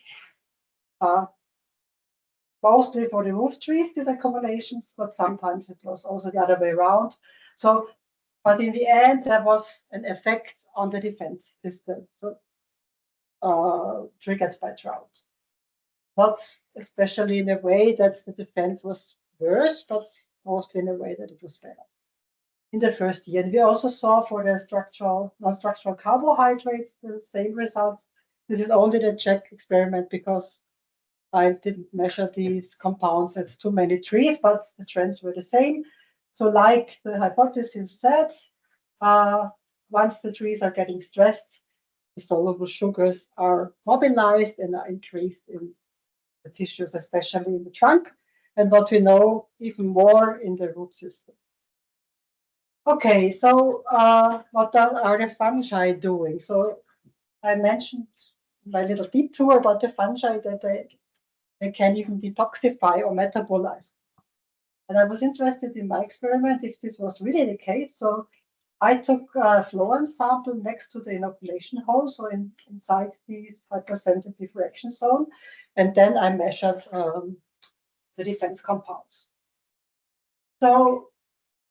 mostly for the roof trees, these accumulations, but sometimes it was also the other way around. So, but in the end, there was an effect on the defense system, so triggered by drought. Not especially in a way that the defense was worse, but mostly in a way that it was better. In the first year, and we also saw for the non-structural carbohydrates the same results. This is only the Czech experiment because I didn't measure these compounds at too many trees, but the trends were the same. So like the hypothesis said, once the trees are getting stressed, the soluble sugars are mobilized and are increased in the tissues, especially in the trunk, and what we know even more in the root system. Okay, so what are the fungi doing? So I mentioned my little detour about the fungi that they can even detoxify or metabolize. And I was interested in my experiment if this was really the case. So I took a phloem sample next to the inoculation hole, so inside this hypersensitive reaction zone, and then I measured the defense compounds. So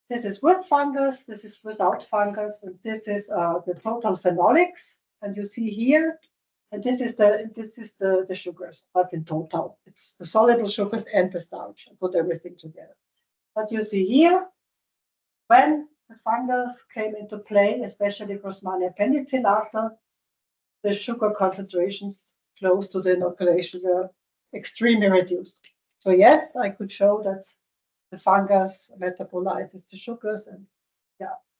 this is with fungus, this is without fungus, and this is the total phenolics. And you see here, and this is the sugars, but in total, it's the soluble sugars and the starch. I put everything together. But you see here, when the fungus came into play, especially Grossmania penicillata, the sugar concentrations close to the inoculation were extremely reduced. So yes, I could show that the fungus metabolizes the sugars and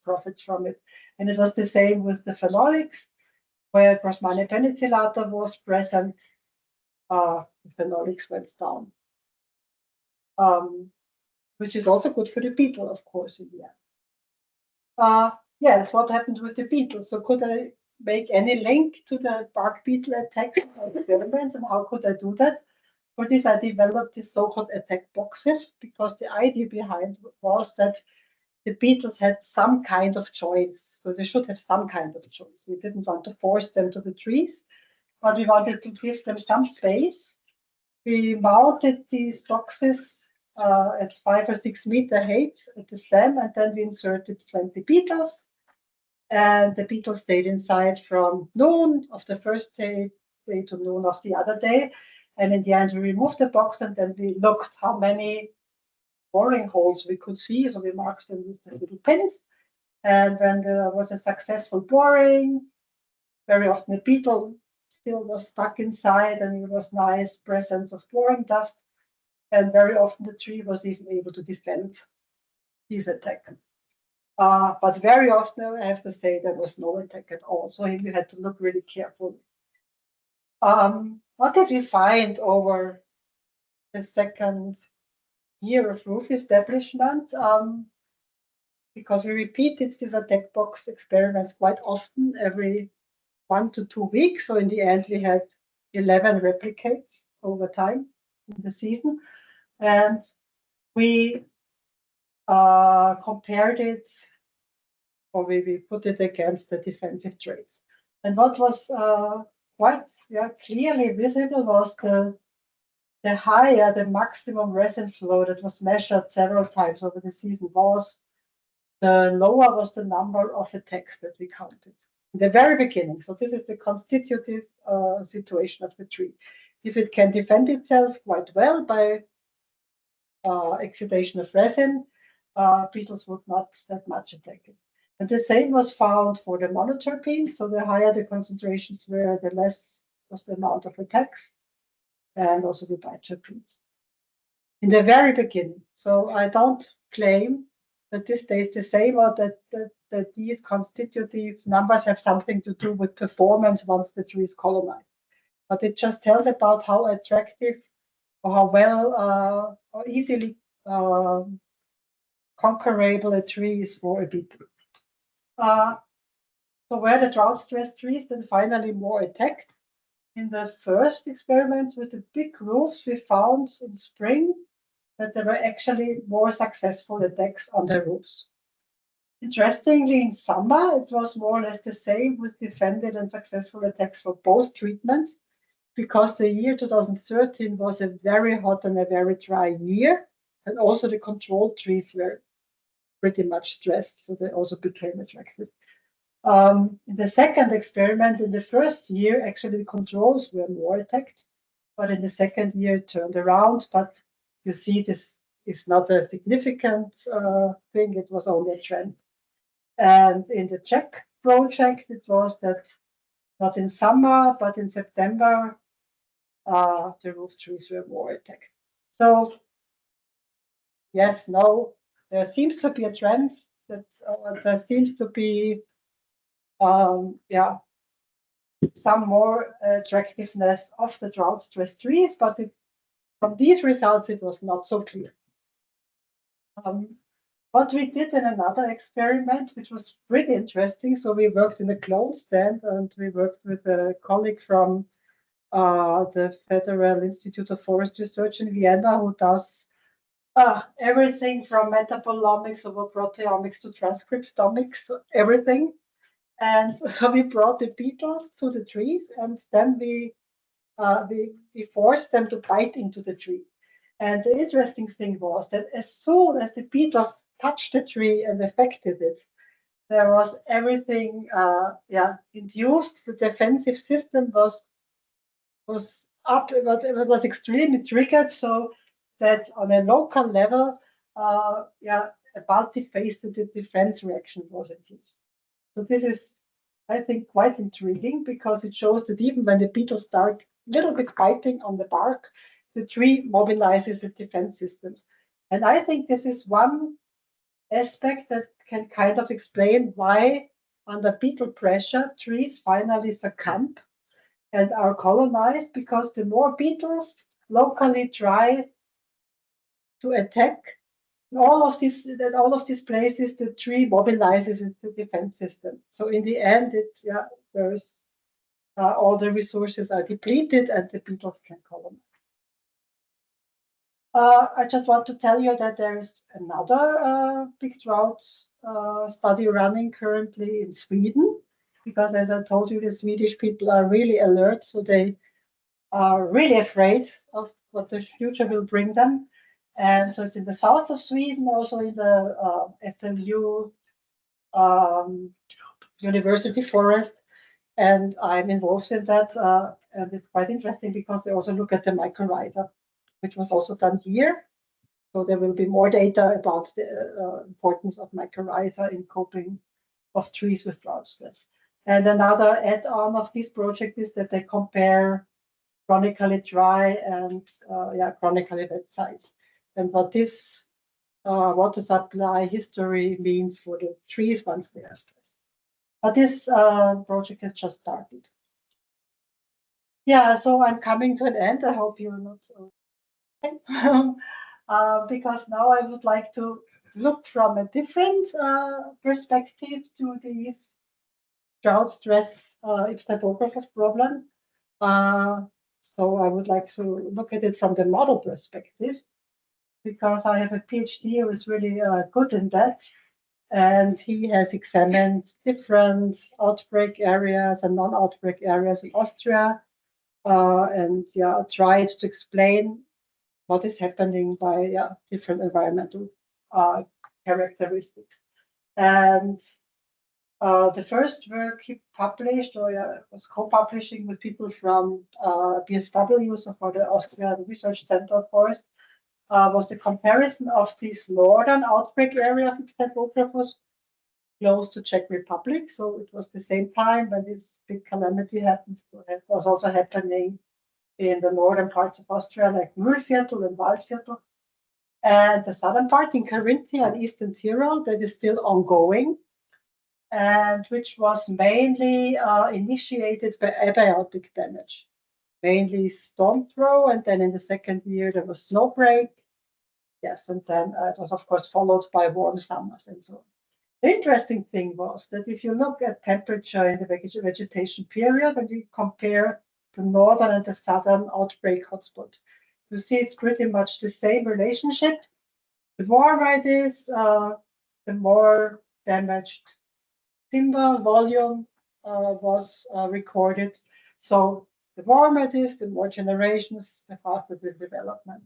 profits from it. And it was the same with the phenolics, where Grossmannia penicillata was present, the phenolics went down, which is also good for the beetle, of course, in the end. Yes, what happened with the beetle? So could I make any link to the bark beetle attacks or experiments, and how could I do that? For this, I developed these so-called attack boxes, because the idea behind was that the beetles had some kind of choice. So they should have some kind of choice. We didn't want to force them to the trees, but we wanted to give them some space. We mounted these boxes at 5 or 6 meter height at the stem, and then we inserted 20 beetles. And the beetles stayed inside from noon of the first day to noon of the other day. And in the end, we removed the box, and then we looked how many boring holes we could see. So we marked them with the little pins. And when there was a successful boring, very often the beetle still was stuck inside, and it was nice presence of boring dust. And very often the tree was even able to defend this attack. But very often, I have to say, there was no attack at all. So you had to look really carefully. What did we find over the second year of roof establishment? Because we repeated these attack box experiments quite often, every 1 to 2 weeks. So in the end, we had 11 replicates over time in the season. And we compared it, or we put it against the defensive traits. And what was quite clearly visible was the higher the maximum resin flow that was measured several times over the season was, the lower was the number of attacks that we counted in the very beginning. So this is the constitutive situation of the tree. If it can defend itself quite well by exudation of resin, beetles would not that much attack it. And the same was found for the monoterpene. So the higher the concentrations were, the less was the amount of attacks, and also the biterpenes in the very beginning. So I don't claim that this stays the same, or that these constitutive numbers have something to do with performance once the tree is colonized. But it just tells about how attractive or how well or easily conquerable a tree is for a beetle. So were the drought-stressed trees then finally more attacked? In the first experiments with the big roofs, we found in spring that there were actually more successful attacks on the roofs. Interestingly, in summer, it was more or less the same with defended and successful attacks for both treatments, because the year 2013 was a very hot and a very dry year, and also the control trees were pretty much stressed, so they also became attractive. In the second experiment, in the first year, actually the controls were more attacked, but in the second year it turned around. But you see, this is not a significant thing, it was only a trend. And in the Czech project, it was that not in summer, but in September, the roof trees were more attacked. So yes, no, there seems to be a trend that there seems to be some more attractiveness of the drought-stressed trees, but from these results, it was not so clear. What we did in another experiment, which was pretty interesting, so we worked in a clone stand, and we worked with a colleague from the Federal Institute of Forest Research in Vienna, who does everything from metabolomics over proteomics to transcriptomics, so everything. And so we brought the beetles to the trees, and then we forced them to bite into the tree. And the interesting thing was that as soon as the beetles touched the tree and affected it, there was everything induced. The defensive system was up, it was extremely triggered, so that on a local level, a multifaceted defense reaction was induced. So this is, I think, quite intriguing, because it shows that even when the beetles start little bit biting on the bark, the tree mobilizes the defense systems. And I think this is one aspect that can kind of explain why, under beetle pressure, trees finally succumb and are colonized, because the more beetles locally try to attack all of these places, the tree mobilizes its defense system. So in the end, there's all the resources are depleted and the beetles can colonize. I just want to tell you that there is another big drought study running currently in Sweden, because as I told you, the Swedish people are really alert, so they are really afraid of what the future will bring them. And so it's in the south of Sweden, also in the SMU University Forest, and I'm involved in that, and it's quite interesting because they also look at the mycorrhiza, which was also done here. So there will be more data about the importance of mycorrhiza in coping of trees with drought stress. And another add-on of this project is that they compare chronically dry and chronically wet sites, and what this water supply history means for the trees once they are stressed. But this project has just started. Yeah, so I'm coming to an end. I hope you're not because now I would like to look from a different perspective to these drought stress typographus problem. So I would like to look at it from the model perspective, because I have a PhD who is really good in that. And he has examined different outbreak areas and non-outbreak areas in Austria, and tried to explain what is happening by different environmental characteristics. And the first work he published, or was co-publishing with people from BFW, so for the Austrian Research Center of Forest, was the comparison of this northern outbreak area of typographus close to Czech Republic. So it was the same time when this big calamity happened. It was also happening in the northern parts of Austria, like Mühlviertel and Waldviertel. And the southern part in Carinthia and Eastern Tyrol, that is still ongoing, and which was mainly initiated by abiotic damage, mainly storm throw, and then in the second year there was snow break. Yes, and then it was of course followed by warm summers and so on. The interesting thing was that if you look at temperature in the vegetation period and you compare the northern and the southern outbreak hotspot, you see it's pretty much the same relationship. The warmer it is, the more damaged timber volume was recorded. So the warmer it is, the more generations, the faster the development,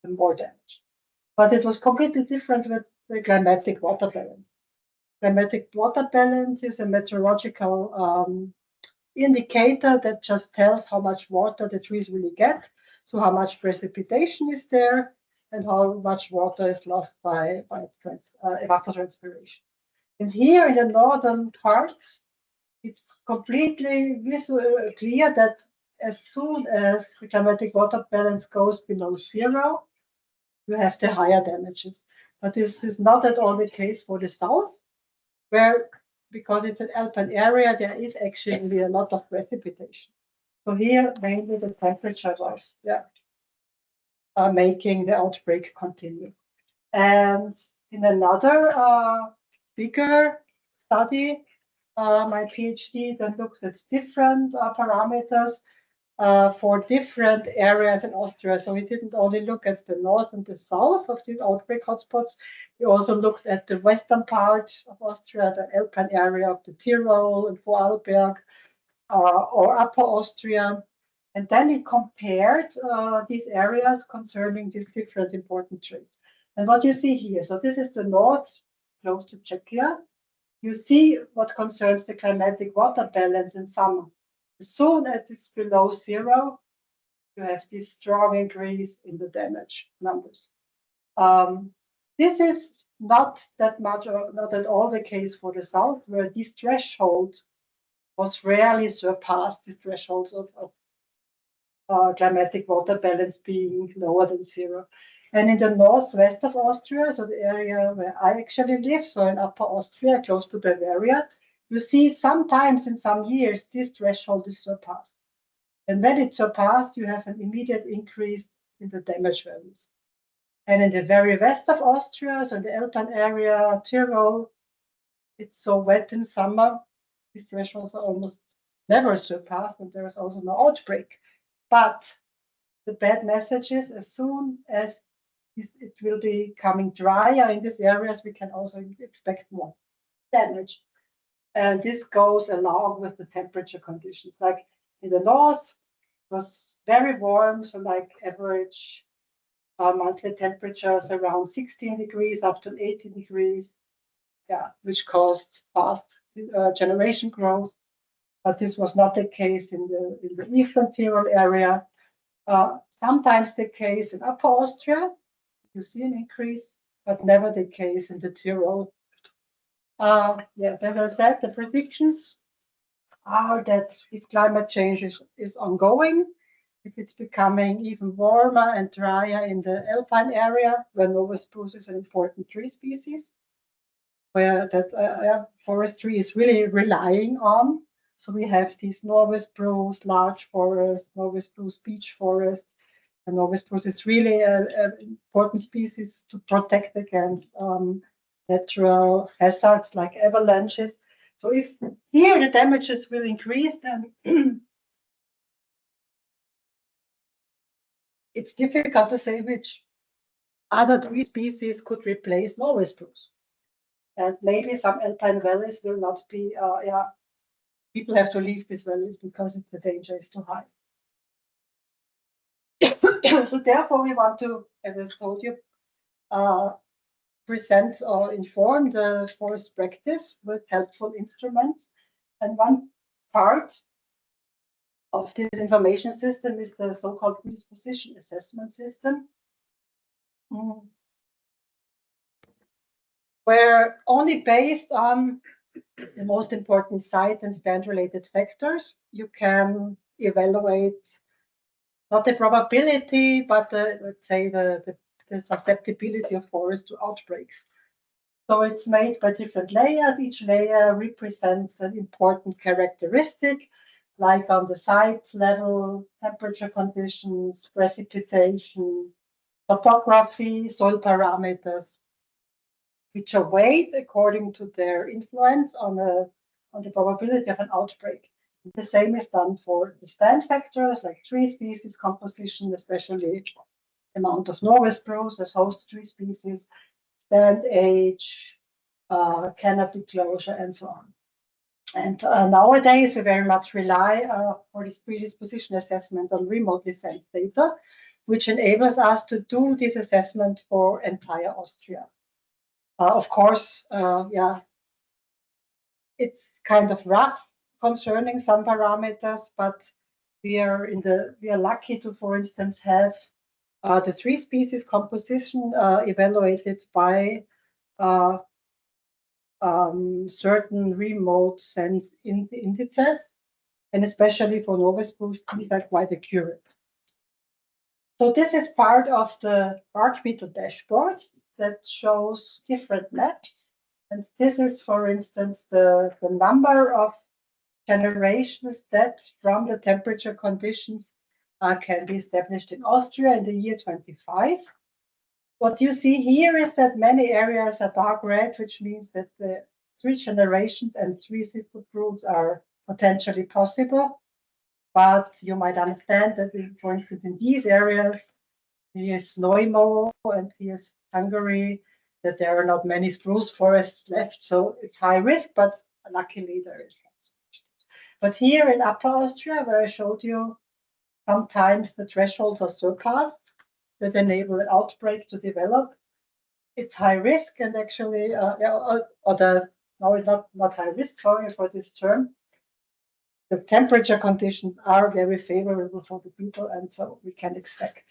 the more damage. But it was completely different with the climatic water balance. Climatic water balance is a meteorological indicator that just tells how much water the trees really get, so how much precipitation is there, and how much water is lost by evapotranspiration. And here in the northern parts, it's completely clear that as soon as the climatic water balance goes below zero, you have the higher damages. But this is not at all the case for the south, where, because it's an alpine area, there is actually a lot of precipitation. So here, mainly the temperature was making the outbreak continue. And in another bigger study, my PhD then looked at different parameters for different areas in Austria. So we didn't only look at the north and the south of these outbreak hotspots, we also looked at the western part of Austria, the alpine area of the Tyrol and Vorarlberg, or Upper Austria. And then he compared these areas concerning these different important traits. And what you see here, so this is the north, close to Czechia. You see what concerns the climatic water balance in summer. As soon as it's below zero, you have this strong increase in the damage numbers. This is not that much, or not at all the case for the south, where this threshold was rarely surpassed, these thresholds of climatic water balance being lower than 0. And in the northwest of Austria, so the area where I actually live, so in Upper Austria, close to Bavaria, you see sometimes in some years this threshold is surpassed. And when it's surpassed, you have an immediate increase in the damage values. And in the very west of Austria, so in the Alpine area, Tyrol, it's so wet in summer, these thresholds are almost never surpassed, and there is also no outbreak. But the bad message is, as soon as it will be coming drier in these areas, we can also expect more damage. And this goes along with the temperature conditions. Like in the north, it was very warm, so like average monthly temperatures around 16 degrees up to 18 degrees, yeah, which caused fast generation growth. But this was not the case in the eastern Tyrol area. Sometimes the case in Upper Austria, you see an increase, but never the case in the Tyrol. Yes, as I said, the predictions are that if climate change is ongoing, if it's becoming even warmer and drier in the Alpine area, where Norway spruce is an important tree species, where that forestry is really relying on. So we have these Norway spruce large forests, Norway spruce beech forest, and Norway spruce is really an important species to protect against natural hazards like avalanches. So if here the damages will increase, then it's difficult to say which other tree species could replace Norway spruce. And maybe some alpine valleys will not be, people have to leave these valleys because the danger is too high. So therefore we want to, as I told you, present or inform the forest practice with helpful instruments. And one part of this information system is the so-called predisposition assessment system, where only based on the most important site and stand-related factors, you can evaluate not the probability, but let's say the susceptibility of forests to outbreaks. So it's made by different layers. Each layer represents an important characteristic, like on the site level, temperature conditions, precipitation, topography, soil parameters, which are weighed according to their influence on the probability of an outbreak. The same is done for the stand factors like tree species composition, especially amount of Norway spruce as host tree species, stand age, canopy closure, and so on. And nowadays, we very much rely for this predisposition assessment on remotely sensed data, which enables us to do this assessment for entire Austria. Of course, it's kind of rough concerning some parameters, but we are lucky to, for instance, have the tree species composition evaluated by certain remote sense indices, and especially for Norway spruce, these are quite accurate. So this is part of the bark beetle dashboard that shows different maps. And this is, for instance, the number of generations that from the temperature conditions can be established in Austria in the year 25. What you see here is that many areas are dark red, which means that the 3 generations and 3 sister broods are potentially possible. But you might understand that, for instance, in these areas, here's Neumo and here's Hungary, that there are not many spruce forests left. So it's high risk, but luckily there is not so much. But here in Upper Austria, where I showed you, sometimes the thresholds are surpassed that enable an outbreak to develop. It's high risk, and actually, not high risk, sorry for this term. The temperature conditions are very favorable for the beetle, and so we can expect,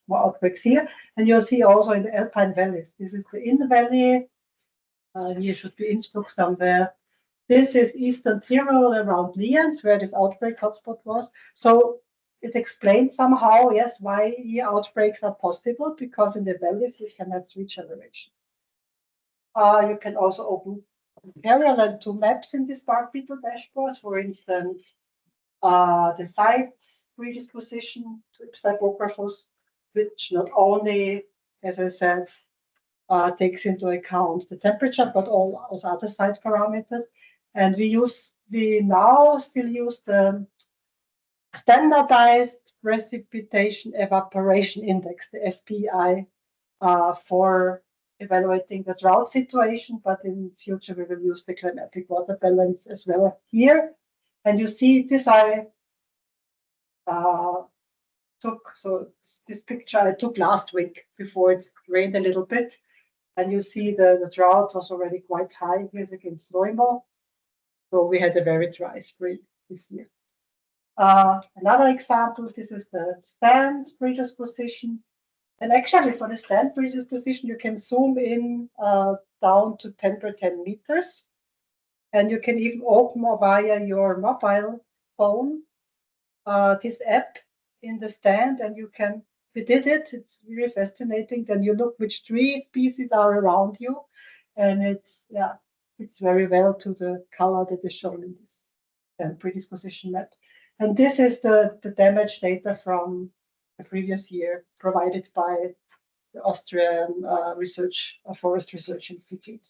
more outbreaks here. And you'll see also in the Alpine valleys. This is the Inn Valley. Here should be Innsbruck somewhere. This is Eastern Tyrol around Lienz, where this outbreak hotspot was. So it explains somehow, yes, why here outbreaks are possible, because in the valleys you can have 3 generations. You can also open parallel to maps in this bark beetle dashboard. For instance, the site predisposition to typographus, which not only, as I said, takes into account the temperature, but all those other site parameters. And we now still use the standardized precipitation evaporation index, the SPI, for evaluating the drought situation, but in future we will use the climatic water balance as well here. And you see this I took, so this picture I took last week before it rained a little bit. And you see the drought was already quite high here against normal. So we had a very dry spring this year. Another example, this is the stand predisposition. And actually for the stand predisposition, you can zoom in down to 10 by 10 meters. And you can even open via your mobile phone this app in the stand, and you can, we did it, it's really fascinating. Then you look which tree species are around you, and it's very well to the color that is shown in this predisposition map. And this is the damage data from the previous year provided by the Austrian Forest Research Institute.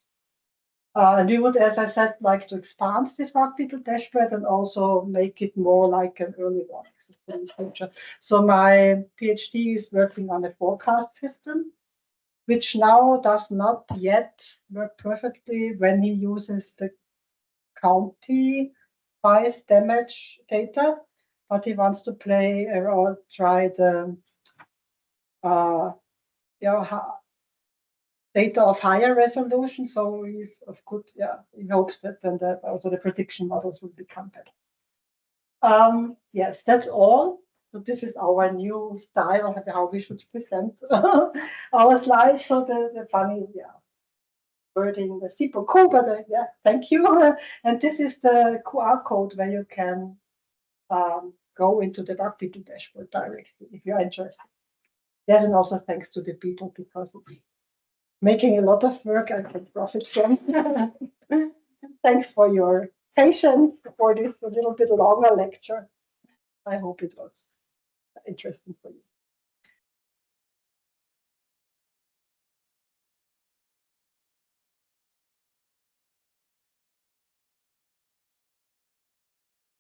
And we would, as I said, like to expand this bark beetle dashboard and also make it more like an early warning system in the future. So my PhD is working on a forecast system, which now does not yet work perfectly when he uses the county-wise damage data, but he wants to play or try the data of higher resolution. So he's of good, he hopes that then also the prediction models will become better. Yes, that's all. So this is our new style of how we should present our slides. So the funny, wording, the BOKU, but thank you. And this is the QR code where you can go into the bark beetle dashboard directly if you're interested. Yes, and also thanks to the people, because it's making a lot of work I can profit from. Thanks for your patience for this a little bit longer lecture. I hope it was interesting for you.